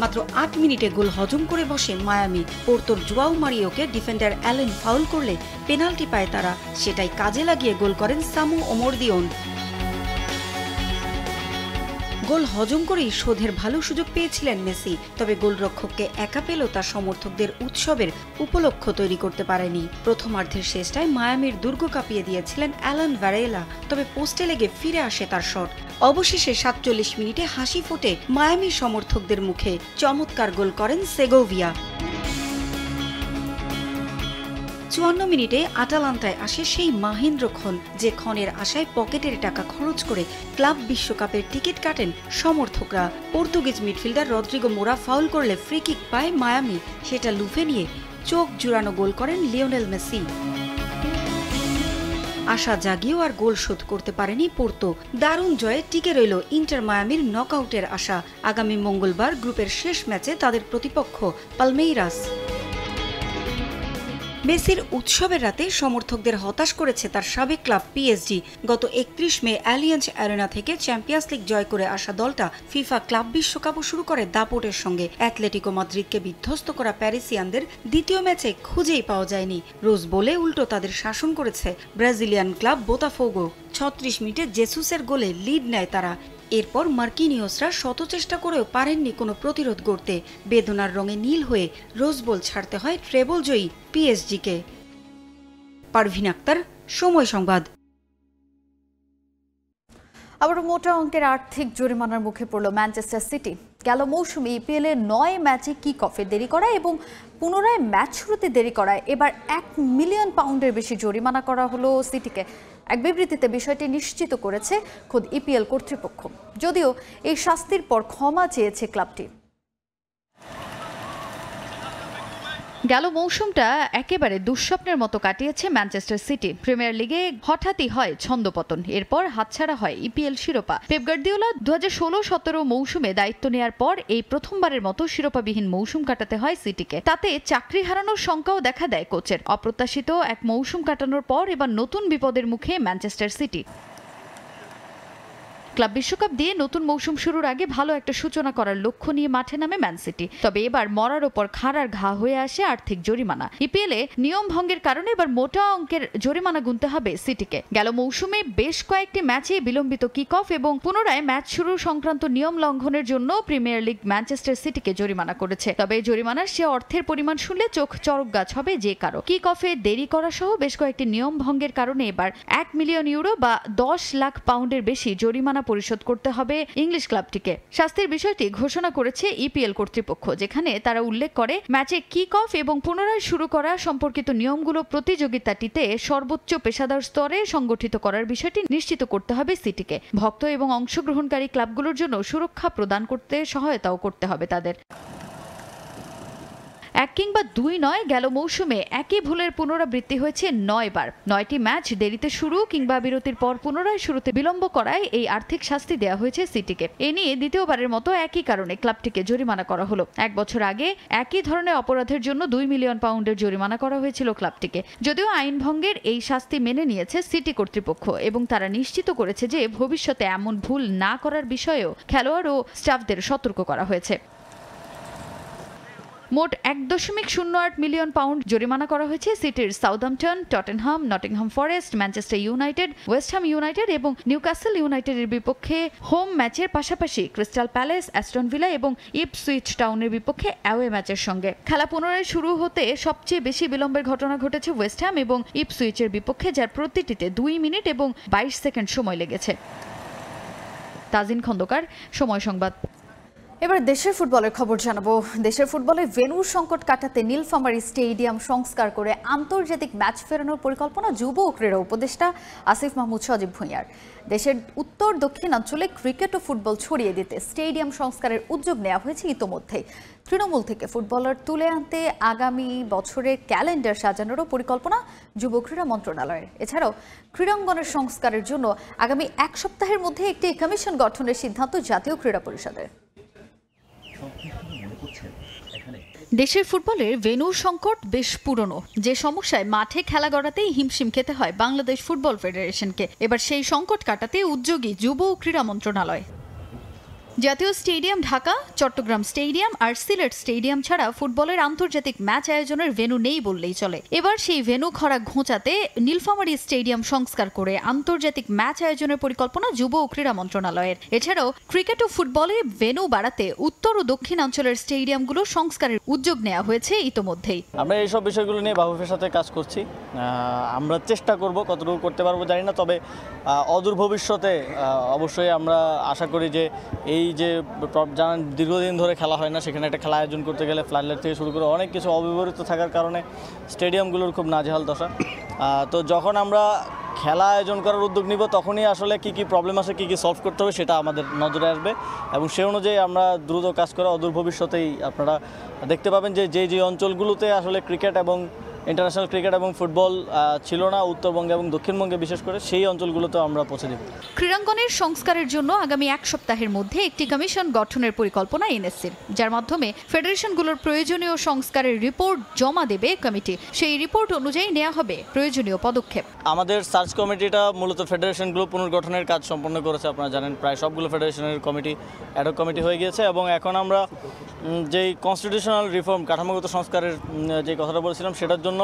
মাত্র 8 মিনিটে গোল হজম করে বসে মায়ামি। পোর্তোর জোয়াও মারিওকে ডিফেন্ডার অ্যালেন ফাউল করলে পেনাল্টি পায় তারা, সেটাই কাজে লাগিয়ে গোল করেন সামু ওমরদিওন। গোল হজম করেই শোধের ভালো সুযোগ পেয়েছিলেন মেসি, তবে গোলরক্ষককে একা পেল তার সমর্থকদের উৎসবের উপলক্ষ তৈরি করতে পারেনি। প্রথমার্ধের শেষটায় মায়ামির দুর্গ কাঁপিয়ে দিয়েছিলেন অ্যালান ভারেলা, তবে পোস্টে লেগে ফিরে আসে তার শট। অবশেষে 47 মিনিটে হাসি ফোটে মায়ামি সমর্থকদের মুখে, চমৎকার গোল করেন সেগোভিয়া। 54 মিনিটে আটালান্টায় আসে সেই মাহেন্দ্র খন, যে ক্ষণের আশায় পকেটের টাকা খরচ করে ক্লাব বিশ্বকাপের টিকিট কাটেন সমর্থকরা। পর্তুগিজ মিডফিল্ডার রদ্রিগো মোরা ফাউল করলে ফ্রি কিক পায় মায়ামি, সেটা লুফে নিয়ে চোখ জুড়ানো গোল করেন লিওনেল মেসি। আশা জাগিয়েও আর গোল শোধ করতে পারেনি পোর্তো। দারুণ জয়ে টিকে রইল ইন্টার মায়ামির নকআউটের আশা। আগামী মঙ্গলবার গ্রুপের শেষ ম্যাচে তাদের প্রতিপক্ষ পালমেইরাস। মেসির উৎসবের রাতে সমর্থকদের হতাশ করেছে তার সাবেক ক্লাব পিএসজি। গত 31 মে অ্যালিয়াঞ্জ অ্যারেনা থেকে চ্যাম্পিয়ন্স লিগ জয় করে আসা দলটা ফিফা ক্লাব বিশ্বকাপও শুরু করে দাপটের সঙ্গে। অ্যাটলেটিকো মাদ্রিদকে বিধ্বস্ত করা প্যারিসিয়ানদের দ্বিতীয় ম্যাচে খুঁজেই পাওয়া যায়নি। রোজ বলে উল্টো তাদের শাসন করেছে ব্রাজিলিয়ান ক্লাব বোতাফোগো। 36 মিনিটে জেসুসের গোলে লিড নেয় তারা। এরপর মার্কিনিয়সরা শত চেষ্টা করেও পারেননি কোনো প্রতিরোধ গড়তে। বেদনার রঙে নীল হয়ে রোজ বল ছাড়তে হয় ট্রেবল জয়ী পিএসজিকে। পারভিন আক্তার, সময় সংবাদ। আবার মোটা অঙ্কের আর্থিক জরিমানার মুখে পড়ল ম্যানচেস্টার সিটি। গেল মৌসুমে ইপিএলে 9 ম্যাচে কিক অফে দেরি করায় এবং পুনরায় ম্যাচ শুরুতে দেরি করায় এবার £1 মিলিয়ন বেশি জরিমানা করা হলো সিটিকে। এক বিবৃতিতে বিষয়টি নিশ্চিত করেছে খোদ ইপিএল কর্তৃপক্ষ, যদিও এই শাস্তির পর ক্ষমা চেয়েছে ক্লাবটি। গেল মৌসুমটা একেবারে দুঃস্বপ্নের মতো কাটিয়েছে ম্যানচেস্টার সিটি। প্রিমিয়ার লিগে হঠাৎই হয় ছন্দপতন, এরপর হাতছাড়া হয় ইপিএল শিরোপা। পেপ গার্দিওলা 2016-17 মৌসুমে দায়িত্ব নেয়ার পর এই প্রথমবারের মতো শিরোপাবিহীন মৌসুম কাটাতে হয় সিটিকে। তাতে চাকরি হারানোর শঙ্কাও দেখা দেয় কোচের। অপ্রত্যাশিত এক মৌসুম কাটানোর পর এবার নতুন বিপদের মুখে ম্যানচেস্টার সিটি। ক্লাব বিশ্বকাপ দিয়ে নতুন মৌসুম শুরুর আগে ভালো একটা সূচনা করার লক্ষ্য নিয়ে মাঠে নামে ম্যান সিটি। তবে এবার মরার ওপর খাড়ার ঘা হয়ে আসে আর্থিক জরিমানা। ইপিএলে নিয়ম ভঙ্গের কারণে এবার মোটা অঙ্কের জরিমানা গুনতে হবে সিটিকে। গেল মৌসুমে বেশ কয়েকটি ম্যাচে বিলম্বিত কিক অফ এবং পুনরায় ম্যাচ শুরু সংক্রান্ত নিয়ম লঙ্ঘনের জন্য প্রিমিয়ার লিগ ম্যানচেস্টার সিটিকে জরিমানা করেছে। তবে জরিমানার সে অর্থের পরিমাণ শুনলে চোখ চড়ক গাছ হবে যে কারো। কিক অফে দেরি করা সহ বেশ কয়েকটি নিয়ম ভঙ্গের কারণে এবার €1 মিলিয়ন বা £10 লাখ বেশি জরিমানা পরিশোধ করতে হবে ইংলিশ ক্লাবটিকে। শাস্তির বিষয়টি ঘোষণা করেছে ইপিএল কর্তৃপক্ষ, যেখানে তারা উল্লেখ করে ম্যাচে কিক অফ এবং পুনরায় শুরু করা সম্পর্কিত নিয়মগুলো প্রতিযোগিতাটিতে সর্বোচ্চ পেশাদার স্তরে সংগঠিত করার বিষয়টি নিশ্চিত করতে হবে সিটিকে। ভক্ত এবং অংশগ্রহণকারী ক্লাবগুলোর জন্য সুরক্ষা প্রদান করতে সহায়তাও করতে হবে তাদের। এক কিংবা দুই নয়, গেল মৌসুমে একই ভুলের পুনরাবৃত্তি হয়েছে 9 বার। 9টি ম্যাচ দেরিতে শুরু কিংবা বিরতির পর পুনরায় শুরুতে বিলম্ব করায় এই আর্থিক শাস্তি দেওয়া হয়েছে সিটিকে। এ নিয়ে দ্বিতীয়বারের মতো একই কারণে ক্লাবটিকে জরিমানা করা হলো। 1 বছর আগে একই ধরনের অপরাধের জন্য 2 মিলিয়ন পাউন্ডের জরিমানা করা হয়েছিল ক্লাবটিকে। যদিও আইন ভঙ্গের এই শাস্তি মেনে নিয়েছে সিটি কর্তৃপক্ষ এবং তারা নিশ্চিত করেছে যে ভবিষ্যতে এমন ভুল না করার বিষয়েও খেলোয়াড় ও স্টাফদের সতর্ক করা হয়েছে। মোট 1.08 মিলিয়ন পাউন্ড জরিমানা করা হয়েছে সিটির Southampton, Tottenham, Nottingham Forest, Manchester United, West Ham United এবং নিউক্যাসল ইউনাইটেডের বিপক্ষে হোম ম্যাচের পাশাপাশি ক্রিস্টাল প্যালেস, অ্যাস্টন ভিলা এবং ইপসুইচ টাউনের বিপক্ষে অ্যাওয়ে ম্যাচের সঙ্গে। খেলা পুনরায় শুরু হতে সবচেয়ে বেশি বিলম্বের ঘটনা ঘটেছে ওয়েস্ট হ্যাম এবং ইপসুইচের বিপক্ষে, যার প্রতিটিতে 2 মিনিট এবং 22 সেকেন্ড সময় লেগেছে। তাজিন খন্দকার, সময় সংবাদ। এবার দেশের ফুটবলের খবর জানাবো। দেশের ফুটবলে ভেন্যুর সংকট কাটাতে নীলফামারী স্টেডিয়াম সংস্কার করে আন্তর্জাতিক ম্যাচ ফেরানোর পরিকল্পনা যুব ও ক্রীড়া উপদেষ্টা আসিফ মাহমুদ সজীব ভূঁইয়ার। দেশের উত্তর দক্ষিণাঞ্চলে ক্রিকেট ও ফুটবল ছড়িয়ে দিতে স্টেডিয়াম সংস্কারের উদ্যোগ নেওয়া হয়েছে ইতোমধ্যেই। তৃণমূল থেকে ফুটবলার তুলে আনতে আগামী বছরের ক্যালেন্ডার সাজানোরও পরিকল্পনা যুব ক্রীড়া মন্ত্রণালয়ের। এছাড়াও ক্রীড়াঙ্গনের সংস্কারের জন্য আগামী 1 সপ্তাহের মধ্যে একটি কমিশন গঠনের সিদ্ধান্ত জাতীয় ক্রীড়া পরিষদের। দেশের ফুটবলের ভেন্যুর সংকট বেশ পুরনো। যে সমস্যায় মাঠে খেলা গড়াতেই হিমশিম খেতে হয় বাংলাদেশ ফুটবল ফেডারেশনকে, এবার সেই সংকট কাটাতে উদ্যোগী যুব ও ক্রীড়া মন্ত্রণালয়। জাতীয় স্টেডিয়াম ঢাকা, চট্টগ্রাম স্টেডিয়াম আর সিলেট স্টেডিয়াম ছাড়া ফুটবলের আন্তর্জাতিক ম্যাচ আয়োজনের ভেন্যু নেই বললেই চলে। এবার সেই ভেন্যু খরা ঘোচাতে নীলফামারী স্টেডিয়াম সংস্কার করে আন্তর্জাতিক ম্যাচ আয়োজনের পরিকল্পনা যুব ও ক্রীড়া মন্ত্রণালয়ের। এছাড়াও ক্রিকেট ও ফুটবলে ভেন্যু বাড়াতে উত্তর ও দক্ষিণাঞ্চলের স্টেডিয়ামগুলো সংস্কারের উদ্যোগ নেওয়া হয়েছে ইতোমধ্যেই। আমরা এইসব বিষয়গুলো নিয়ে বাফুফের সাথে কাজ করছি। আমরা চেষ্টা করব, কতটুকু করতে পারবো জানি না, তবে অদূর ভবিষ্যতে অবশ্যই আমরা আশা করি যে এই যে জানেন দীর্ঘদিন ধরে খেলা হয় না, সেখানে একটা খেলা আয়োজন করতে গেলে ফ্লাডলাইট থেকে শুরু করে অনেক কিছু অব্যবহৃত থাকার কারণে স্টেডিয়ামগুলোর খুব নাজেহাল দশা। তো যখন আমরা খেলা আয়োজন করার উদ্যোগ নিব তখনই আসলে কি কি প্রবলেম আছে, কি কি সলভ করতে হবে সেটা আমাদের নজরে আসবে এবং সেই অনুযায়ী আমরা দ্রুত কাজ করে অদূর ভবিষ্যতেই আপনারা দেখতে পাবেন যে যে অঞ্চলগুলোতে আসলে ক্রিকেট এবং ইন্টারন্যাশনাল ক্রিকেট এবং ফুটবল ছিল না উত্তরবঙ্গে এবং দক্ষিণবঙ্গে বিশেষ করে, সেই অঞ্চলগুলোতে আমরা পৌঁছে দেব। ক্রীড়াঙ্গনের সংস্কারের জন্য আগামী 1 সপ্তাহের মধ্যে একটি কমিশন গঠনের পরিকল্পনা এনএসসির, যার মাধ্যমে ফেডারেশনগুলোর প্রয়োজনীয় সংস্কারের রিপোর্ট জমা দেবে কমিটি। সেই রিপোর্ট অনুযায়ী নেওয়া হবে প্রয়োজনীয় পদক্ষেপ। আমাদের সার্চ কমিটিটা মূলত ফেডারেশনগুলো পুনর্গঠনের কাজ সম্পন্ন করেছে। আপনারা জানেন প্রায় সবগুলো ফেডারেশনের কমিটি অ্যাডহক কমিটি হয়ে গিয়েছে এবং এখন আমরা যেই কনস্টিটিউশনাল রিফর্ম কাঠামোগত সংস্কারের যে কথাটা বলছিলাম সেটার জন্য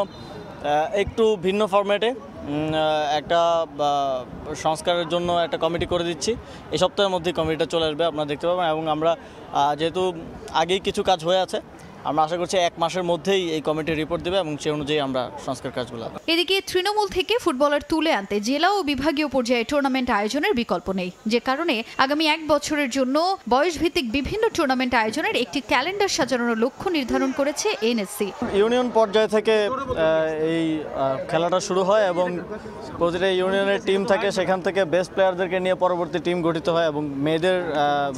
একটু ভিন্ন ফরম্যাটে একটা সংস্কারের জন্য একটা কমিটি করে দিচ্ছি। এই সপ্তাহের মধ্যে কমিটিটা চলে আসবে, আপনারা দেখতে পাবেন। এবং আমরা যেহেতু আগেই কিছু কাজ হয়ে আছে, আমরা আশা করছি 1 মাসের মধ্যেই এই কমিটির রিপোর্ট দেবে এবং সেই অনুযায়ী আমরা সংস্কার কাজগুলো। এদিকে তৃণমূল থেকে ফুটবলার তুলে আনতে জেলা ও বিভাগীয় পর্যায়ে টুর্নামেন্ট আয়োজনের বিকল্প নেই, যে কারণে আগামী 1 বছরের জন্য বয়সভিত্তিক বিভিন্ন টুর্নামেন্ট আয়োজনের একটি ক্যালেন্ডার সাজানোর লক্ষ্য নির্ধারণ করেছে এনএসসি। ইউনিয়ন পর্যায় থেকে এই খেলাটা শুরু হয় এবং প্রতিটা ইউনিয়নের টিম থাকে, সেখান থেকে বেস্ট প্লেয়ারদেরকে নিয়ে পরবর্তী টিম গঠিত হয় এবং মেয়েদের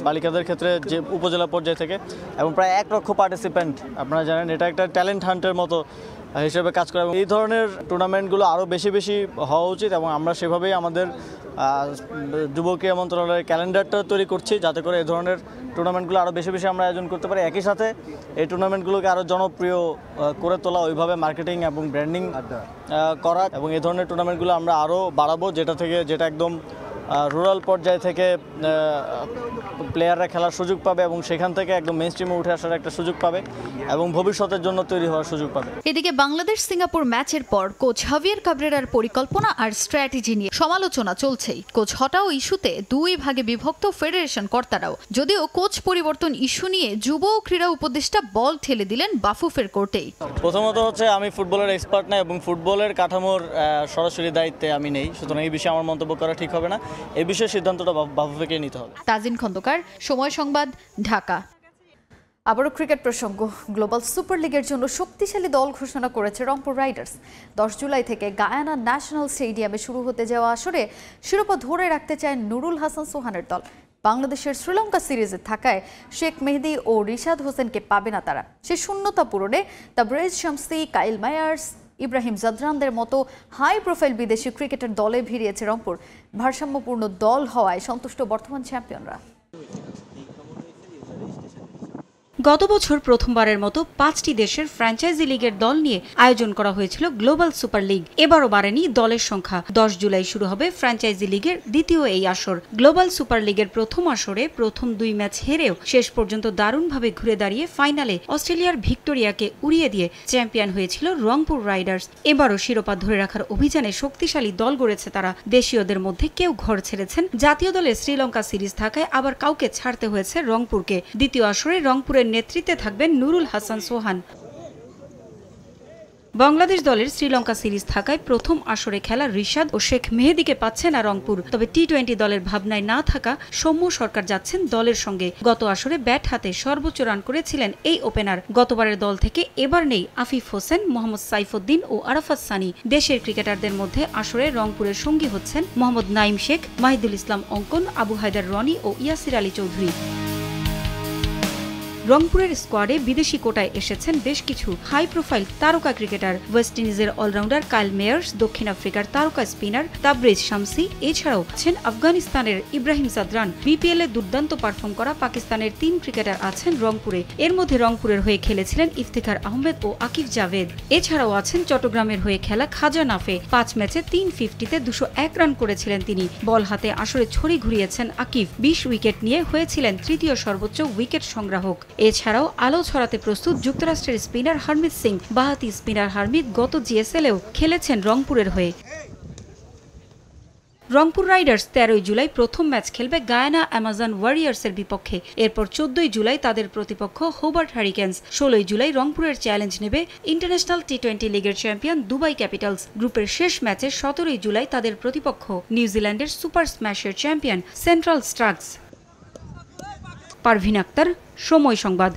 বালিকাদের ক্ষেত্রে যে উপজেলা পর্যায় থেকে এবং প্রায় 1 লক্ষ পার্টিসিপেন্ট। আপনারা জানেন এটা একটা ট্যালেন্ট হান্টের মতো হিসেবে কাজ করে এবং এই ধরনের টুর্নামেন্টগুলো আরও বেশি বেশি হওয়া উচিত এবং আমরা সেভাবেই আমাদের যুব ক্রীড়া মন্ত্রণালয়ের ক্যালেন্ডারটা তৈরি করছি যাতে করে এই ধরনের টুর্নামেন্টগুলো আরও বেশি বেশি আমরা আয়োজন করতে পারি। একই সাথে এই টুর্নামেন্টগুলোকে আরও জনপ্রিয় করে তোলা, ওইভাবে মার্কেটিং এবং ব্র্যান্ডিং করা এবং এই ধরনের টুর্নামেন্টগুলো আমরা আরও বাড়াবো, যেটা একদম রুরাল পর্যায় থেকে প্লেয়াররা খেলার সুযোগ পাবে এবং সেখান থেকে একদম মেইন স্ট্রিমে উঠে আসার একটা সুযোগ পাবে এবং ভবিষ্যতের জন্য তৈরি হওয়ার সুযোগ পাবে। এদিকে বাংলাদেশ সিঙ্গাপুর ম্যাচের পর কোচ হাভিয়ার কাবরেরার পরিকল্পনা আর স্ট্র্যাটেজি নিয়ে সমালোচনা চলছেই। কোচ হটাও ইস্যুতে 2 ভাগে বিভক্ত ফেডারেশন কর্তারাও। যদিও কোচ পরিবর্তন ইস্যু নিয়ে যুব ও ক্রীড়া উপদেষ্টা বল ঠেলে দিলেন বাফুফের কোর্টেই। প্রথমত হচ্ছে আমি ফুটবলের এক্সপার্ট না এবং ফুটবলের কাঠামোর সরাসরি দায়িত্বে আমি নেই, সুতরাং এই বিষয়ে আমার মন্তব্য করা ঠিক হবে না। এই বিষয়ে সিদ্ধান্তটা বাফুফেকে নিতে হবে। তাজিন খন্দকার, সময় সংবাদ, ঢাকা। আবারও ক্রিকেট প্রসঙ্গ। গ্লোবাল সুপার লিগের জন্য শক্তিশালী দল ঘোষণা করেছে রংপুর রাইডার্স। 10 জুলাই থেকে গায়ানা ন্যাশনাল স্টেডিয়ামে শুরু হতে যাওয়া আসরে শিরোপা ধরে রাখতে চায় নুরুল হাসান সোহানের দল। বাংলাদেশের শ্রীলঙ্কা সিরিজে থাকায় শেখ মেহেদী ও রিশাদ হোসেনকে পাবে না তারা। সে শূন্যতা পূরণে তাবরেজ শামসি, কাইল মায়ার্স, ইব্রাহিম জাদরানদের মতো হাই প্রোফাইল বিদেশি ক্রিকেটার দলে ভিড়িয়েছে রংপুর। ভারসাম্যপূর্ণ দল হওয়ায় সন্তুষ্ট বর্তমান চ্যাম্পিয়নরা। গত বছর প্রথমবারের মতো 5টি দেশের ফ্র্যাঞ্চাইজি লিগের দল নিয়ে আয়োজন করা হয়েছিল গ্লোবাল সুপার লিগ। এবারও বাড়েনি দলের সংখ্যা। 10 জুলাই শুরু হবে ফ্র্যাঞ্চাইজি লিগের দ্বিতীয় এই আসর। গ্লোবাল সুপার লিগের প্রথম আসরে প্রথম 2 ম্যাচ হেরেও শেষ পর্যন্ত দারুণভাবে ঘুরে দাঁড়িয়ে ফাইনালে অস্ট্রেলিয়ার ভিক্টোরিয়াকে উড়িয়ে দিয়ে চ্যাম্পিয়ন হয়েছিল রংপুর রাইডার্স। এবারও শিরোপা ধরে রাখার অভিযানে শক্তিশালী দল গড়েছে তারা। দেশীয়দের মধ্যে কেউ ঘর ছেড়েছেন। জাতীয় দলে শ্রীলঙ্কা সিরিজ থাকায় আবার কাউকে ছাড়তে হয়েছে রংপুরকে। দ্বিতীয় আসরে রংপুরের নেতৃত্বে থাকবেন নুরুল হাসান সোহান। বাংলাদেশ দলের শ্রীলঙ্কা সিরিজ থাকায় প্রথম আসরে খেলা রিশাদ ও শেখ মেহেদীকে পাচ্ছে না রংপুর। তবে টি-20 দলের ভাবনায় না থাকা সৌম্য সরকার যাচ্ছেন দলের সঙ্গে। গত আসরে ব্যাট হাতে সর্বোচ্চ রান করেছিলেন এই ওপেনার। গতবারের দল থেকে এবার নেই আফিফ হোসেন, মোহাম্মদ সাইফুদ্দিন ও আরাফাত সানি। দেশের ক্রিকেটারদের মধ্যে আসরে রংপুরের সঙ্গী হচ্ছেন মোহাম্মদ নাইম শেখ, মাহিদুল ইসলাম অঙ্কন, আবু হায়দার রনি ও ইয়াসির আলী চৌধুরী। রংপুরের স্কোয়াডে বিদেশি কোটায় এসেছেন বেশ কিছু হাই প্রোফাইল তারকা ক্রিকেটার। ওয়েস্ট ইন্ডিজের অলরাউন্ডার কাইল মেয়ার্স, দক্ষিণ আফ্রিকার তারকা স্পিনার তাবরেজ শামসি, এছাড়াও আছেন আফগানিস্তানের ইব্রাহিম জাদরান। বিপিএল এ দুর্দান্ত পারফর্ম করা পাকিস্তানের 3 ক্রিকেটার আছেন রংপুরে। এর মধ্যে রংপুরের হয়ে খেলেছিলেন ইফতিখার আহমেদ ও আকিফ জাভেদ। এছাড়াও আছেন চট্টগ্রামের হয়ে খেলা খাজা নাফে। 5 ম্যাচে 350-তে 201 রান করেছিলেন তিনি। বল হাতে আসরে ছড়ি ঘুরিয়েছেন আকিফ। 20 উইকেট নিয়ে হয়েছিলেন তৃতীয় সর্বোচ্চ উইকেট সংগ্রাহক। এছাড়াও আলো ছড়াতে প্রস্তুত যুক্তরাষ্ট্রের স্পিনার হারমিত সিং। বাহাতি স্পিনার হারমিত গত জিএসএলেও খেলেছেন রংপুরের হয়ে। রংপুর রাইডার্স 13 জুলাই প্রথম ম্যাচ খেলবে গায়ানা অ্যামাজন ওয়ারিয়ার্সের বিপক্ষে। এরপর 14 জুলাই তাদের প্রতিপক্ষ হোবার্ট হারিকেন্স। 16 জুলাই রংপুরের চ্যালেঞ্জ নেবে ইন্টারন্যাশনাল টি-20 লিগের চ্যাম্পিয়ন দুবাই ক্যাপিটালস। গ্রুপের শেষ ম্যাচে 17 জুলাই তাদের প্রতিপক্ষ নিউজিল্যান্ডের সুপার স্ম্যাশের champion central Stags. Parvin Akter, Somoy Sangbad.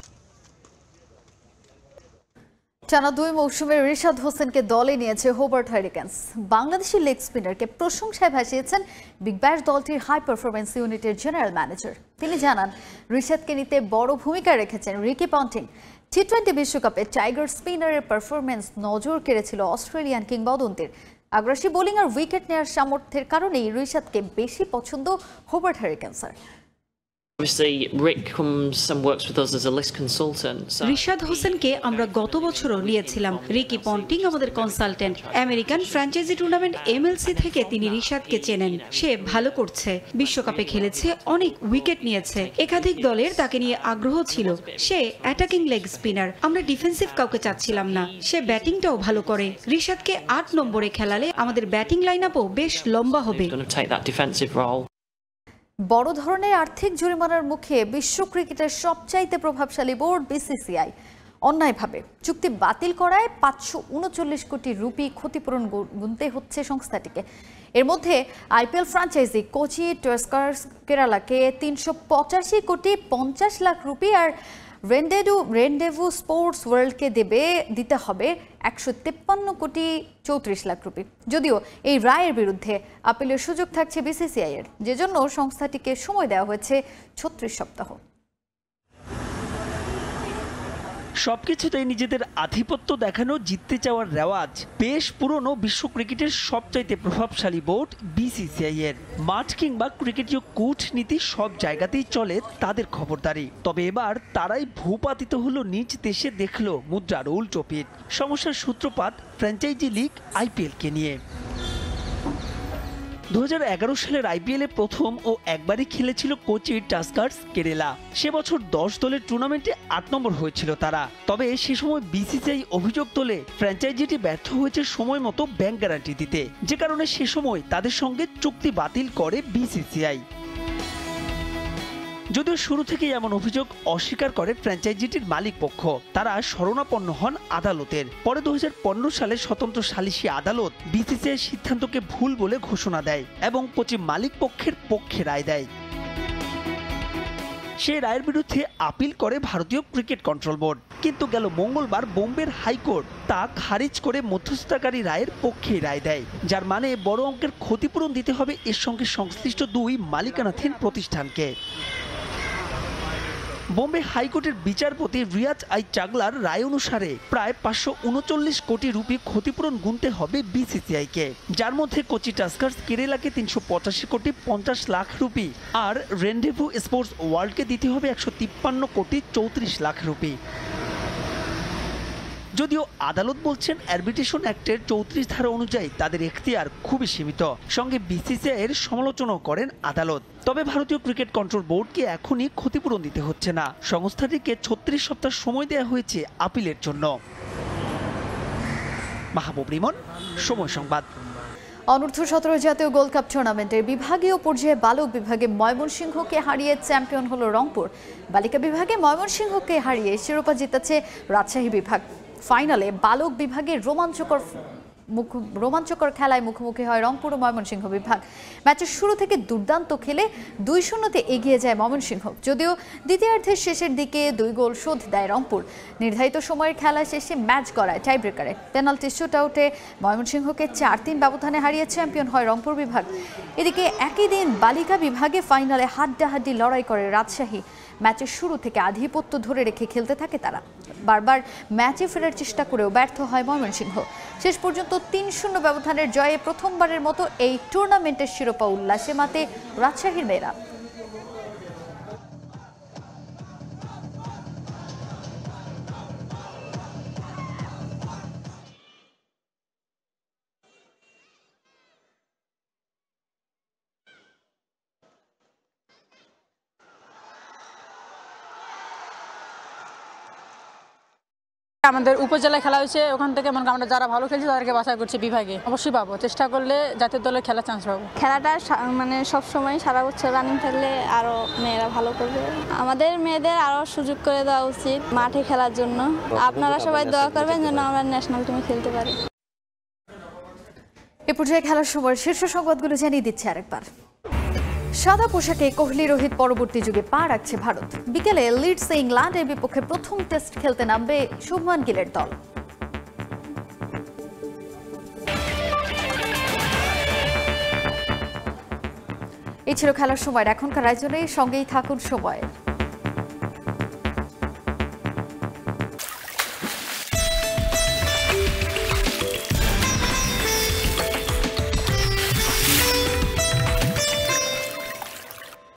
টানা 2 মৌসুমে রিশাদ হোসেনকে দলে নিয়েছে হোবার্ট হারিকেন্স। বাংলাদেশি লেগ স্পিনারকে প্রশংসায় ভাসিয়েছেন বিগ ব্যাশ দলটির হাই পারফরমেন্স ইউনিটের জেনারেল ম্যানেজার। তিনি জানান, রিশাদকে নিতে বড় ভূমিকা রেখেছেন রিকি পন্টিং। টি-20 বিশ্বকাপে টাইগার স্পিনারের পারফরমেন্স নজর কেড়েছিল অস্ট্রেলিয়ান কিংবদন্তির। আগ্রাসী বোলিং আর উইকেট নেওয়ার সামর্থ্যের কারণেই রিশাদকে বেশি পছন্দ হোবার্ট হারিকেন্সের। রিশাদ হোসেনকে আমরা গত বছরও নিয়েছিলাম। রিকি পন্টিং আমাদের consultant. American franchise tournament MLC থেকে তিনি রিশাদকে চেনেন। সে ভালো করছে, বিশ্বকাপে খেলেছে, অনেক উইকেট নিয়েছে। একাধিক দলের তাকে নিয়ে আগ্রহ ছিল। সে অ্যাটাকিং লেগ স্পিনার। আমরা ডিফেন্সিভ কাউকে চাচ্ছিলাম না। সে ব্যাটিংটাও ভালো করে। রিশাদকে 8 নম্বরে খেলালে আমাদের ব্যাটিং লাইন আপও বেশ লম্বা হবে। বড় ধরনের আর্থিক জরিমানার মুখে বিশ্ব ক্রিকেটের সবচাইতে প্রভাবশালী বোর্ড বিসিসিআই অন্যায়ভাবে চুক্তি বাতিল করায় 539 কোটি রুপি ক্ষতিপূরণ গুনতে হচ্ছে সংস্থাটিকে। এর মধ্যে আইপিএল ফ্র্যাঞ্চাইজি কোচি টুস্কার্স কেরালাকে 385 কোটি 50 লাখ রুপি আর রেন্ডেভু স্পোর্টস ওয়ার্ল্ডকে দিতে হবে 153 কোটি 34 লাখ রুপি। যদিও এই রায়ের বিরুদ্ধে আপিলের সুযোগ থাকছে বিসিসিআই এর, যে জন্য সংস্থাটিকে সময় দেওয়া হয়েছে 36 সপ্তাহ। সবকিছুতেই নিজেদের আধিপত্য দেখানো, জিততে চাওয়ার রেওয়াজ বেশ পুরনো বিশ্ব ক্রিকেটের সবচাইতে প্রভাবশালী বোর্ড বিসিসিআই এর। মাঠ কিংবা ক্রিকেটীয় কূটনীতি সব জায়গাতেই চলে তাদের খবরদারি। তবে এবার তারাই ভূপাতিত হলো নিজ দেশে, দেখলো মুদ্রার উল্টো পিঠ। সমস্যার সূত্রপাত ফ্র্যাঞ্চাইজি লিগ আইপিএলকে নিয়ে। 2011 সালের আইপিএলে প্রথম ও একবারই খেলেছিল কোচি টাস্কার্স কেরালা। সে বছর 10 দলের টুর্নামেন্টে 8 নম্বর হয়েছিল তারা। তবে সে সময় বিসিসিআই অভিযোগ তোলে ফ্র্যাঞ্চাইজিটি ব্যর্থ হয়েছে সময় মতো ব্যাংক গ্যারান্টি দিতে, যে কারণে সে সময় তাদের সঙ্গে চুক্তি বাতিল করে বিসিসিআই। যদিও শুরু থেকেই এমন অভিযোগ অস্বীকার করে ফ্র্যাঞ্চাইজিটির মালিক পক্ষ। তারা শরণাপন্ন হন আদালতের। পরে 2015 সালে স্বতন্ত্র সালিসি আদালত বিসিসিআই সিদ্ধান্তকে ভুল বলে ঘোষণা দেয় এবং কোচি মালিক পক্ষের পক্ষে রায় দেয়। সেই রায়ের বিরুদ্ধে আপিল করে ভারতীয় ক্রিকেট কন্ট্রোল বোর্ড। কিন্তু গেল মঙ্গলবার বোম্বের হাইকোর্ট তা খারিজ করে মধ্যস্থতাকারী রায়ের পক্ষে রায় দেয়, যার মানে বড় অঙ্কের ক্ষতিপূরণ দিতে হবে এর সঙ্গে সংশ্লিষ্ট দুই মালিকানাধীন প্রতিষ্ঠানকে। বোম্বে হাইকোর্টের বিচারপতি রিয়াজ আই চাগলার রায় অনুসারে প্রায় 539 কোটি রুপি ক্ষতিপূরণ গুনতে হবে বিসিসিআইকে, যার মধ্যে কোচি টাস্কার্স কেরালাকে 385 কোটি 50 লাখ রুপি আর রেন্ডেভু স্পোর্টস ওয়ার্ল্ডকে দিতে হবে 153 কোটি 34 লাখ রুপি। যদিও আদালত বলছেন আরবিট্রেশন অ্যাক্টের 34 ধারা অনুযায়ী তাদের এখতিয়ার খুবই সীমিত, সঙ্গে বিসিসিআইয়ের সমালোচনাও করেন আদালত। তবে ভারতীয় ক্রিকেট কন্ট্রোল বোর্ডকে এখনই ক্ষতিপূরণ দিতে হচ্ছে না, সংস্থাটিকে 36 সপ্তাহ সময় দেওয়া হয়েছে আপিলের জন্য। মাহবুব রিমন, সময় সংবাদ। অনূর্ধ্ব-17 জাতীয় গোল্ড কাপ টুর্নামেন্টের বিভাগীয় পর্যায়ে বালক বিভাগে ময়মনসিংহকে হারিয়ে চ্যাম্পিয়ন হলো রংপুর। বালিকা বিভাগে ময়মনসিংহকে হারিয়ে শিরোপা জিতেছে রাজশাহী বিভাগ। ফাইনালে বালক বিভাগের রোমাঞ্চকর খেলায় মুখোমুখি হয় রংপুর ও ময়মনসিংহ বিভাগ। ম্যাচের শুরু থেকে দুর্দান্ত খেলে 2-0-তে এগিয়ে যায় ময়মনসিংহ, যদিও দ্বিতীয়ার্ধের শেষের দিকে 2 গোল শোধ দেয় রংপুর। নির্ধারিত সময়ের খেলা শেষে ম্যাচ গড়ায় টাইব্রেকারে। পেনাল্টি শুটআউটে ময়মনসিংহকে 4-3 ব্যবধানে হারিয়ে চ্যাম্পিয়ন হয় রংপুর বিভাগ। এদিকে একই দিন বালিকা বিভাগে ফাইনালে হাড্ডাহাড্ডি লড়াই করে রাজশাহী। ম্যাচের শুরু থেকে আধিপত্য ধরে রেখে খেলতে থাকে তারা। বারবার ম্যাচে ফেরার চেষ্টা করেও ব্যর্থ হয় ময়মনসিংহ। শেষ পর্যন্ত 3-0 ব্যবধানের জয়ে প্রথমবারের মতো এই টুর্নামেন্টের শিরোপা উল্লাসে মাতে রাজশাহীর মেয়েরা। আমাদের উপজেলায় খেলা হয়েছে, ওখান থেকে আমরা যারা ভালো খেলছে তাদেরকে বাছাই করছে বিভাগে। অবশ্যই পাবো, চেষ্টা করলে জাতীয় দলে খেলার চান্স পাবো। খেলাটা মানে সবসময় সারা বছর রানিং থাকলে আরও মেয়েরা ভালো করবে। আমাদের মেয়েদের আরও সুযোগ করে দেওয়া উচিত মাঠে খেলার জন্য। আপনারা সবাই দোয়া করবেন যেন আমরা ন্যাশনাল টিমে খেলতে পারি। এ পর্যায়ে খেলার সময় শীর্ষ সংবাদগুলো জানিয়ে দিচ্ছে আরেকবার। সাদা পোশাকে কোহলি রোহিত পরবর্তী যুগে পা রাখছে ভারত। বিকেলে লিডসে ইংল্যান্ডের বিপক্ষে প্রথম টেস্ট খেলতে নামবে শুভমান গিলের দল। এই ছিল খেলার সময়। এখনকার আয়োজনে সঙ্গেই থাকুন সময়।